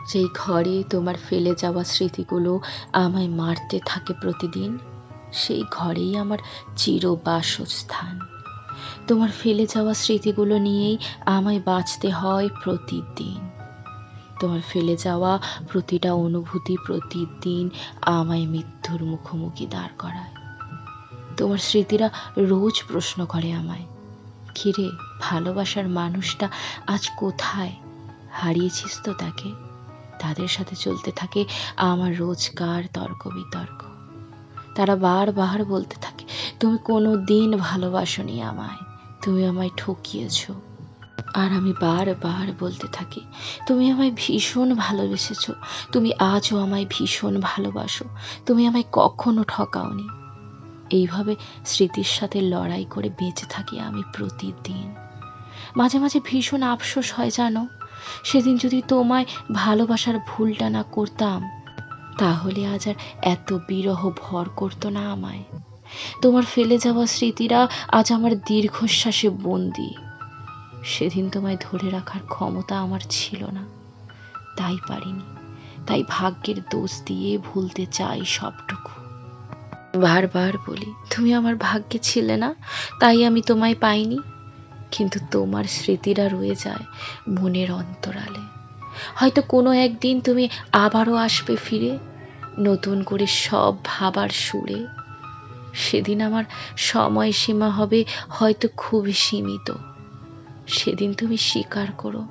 যেই ঘরে তোমার ফেলে যাওয়া স্মৃতিগুলো আমায় মারতে থাকে প্রতিদিন, সেই ঘরেই আমার চির বাসস্থান। তোমার ফেলে যাওয়া স্মৃতিগুলো নিয়েই আমায় বাঁচতে হয় প্রতিদিন। তোমার ফেলে যাওয়া প্রতিটা অনুভূতি প্রতিদিন আমায় মৃত্যুর মুখোমুখি দাঁড় করায়। তোমার স্মৃতিরা রোজ প্রশ্ন করে আমায়, কিরে, ভালোবাসার মানুষটা আজ কোথায়? হারিয়েছিস তো তাকে? তাদের সাথে চলতে থাকে আমার রোজকার তর্ক বিতর্ক। তারা বারবার বলতে থাকে, তুমি কোনো দিন ভালোবাসোনি আমায়, তুমি আমায় ঠকিয়েছ। আর আমি বারবার বলতে থাকি, তুমি আমায় ভীষণ ভালোবেসেছ, তুমি আজও আমায় ভীষণ ভালোবাসো, তুমি আমায় কখনো ঠকাওনি। এইভাবে স্মৃতির সাথে লড়াই করে বেঁচে থাকি আমি প্রতিদিন। মাঝে মাঝে ভীষণ আফসোস হয় জানো, সেদিন যদি তোমায় ভালোবাসার ভুলটা না করতাম, তাহলে আজ আর এত বিরহ ভর করতো না আমায়। তোমার ফেলে যাওয়া স্মৃতিরা আজ আমার দীর্ঘশ্বাসে বন্দি। সেদিন তোমায় ধরে রাখার ক্ষমতা আমার ছিল না, তাই পারিনি। তাই ভাগ্যের দোষ দিয়ে ভুলতে চাই সবটুকু। বারবার বলি, তুমি আমার ভাগ্যে ছিলে না, তাই আমি তোমায় পাইনি। কিন্তু তোমার স্মৃতিরা রয়ে যায় মনের অন্তরালে। হয়তো কোনো একদিন তুমি আবারও আসবে ফিরে, নতুন করে সব ভাবার সুরে। সেদিন আমার সময়সীমা হবে হয়তো খুবই সীমিত। সেদিন তুমি স্বীকার করো,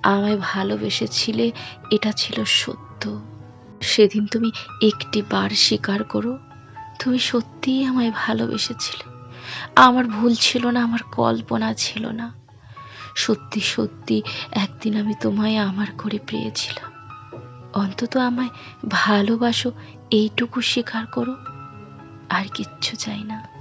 আমায় ভালোবেসেছিলে, এটা ছিল সত্য। সেদিন তুমি একটি বার স্বীকার করো, তুমি সত্যিই আমায় ভালোবেসেছিলে। আমার ভুল ছিল না, আমার কল্পনা ছিল না। সত্যি সত্যি একদিন আমি তোমায় আমার করে পেয়েছিলাম। অন্তত আমায় ভালোবাসো, এইটুকু স্বীকার করো। আর কিচ্ছু চাই না।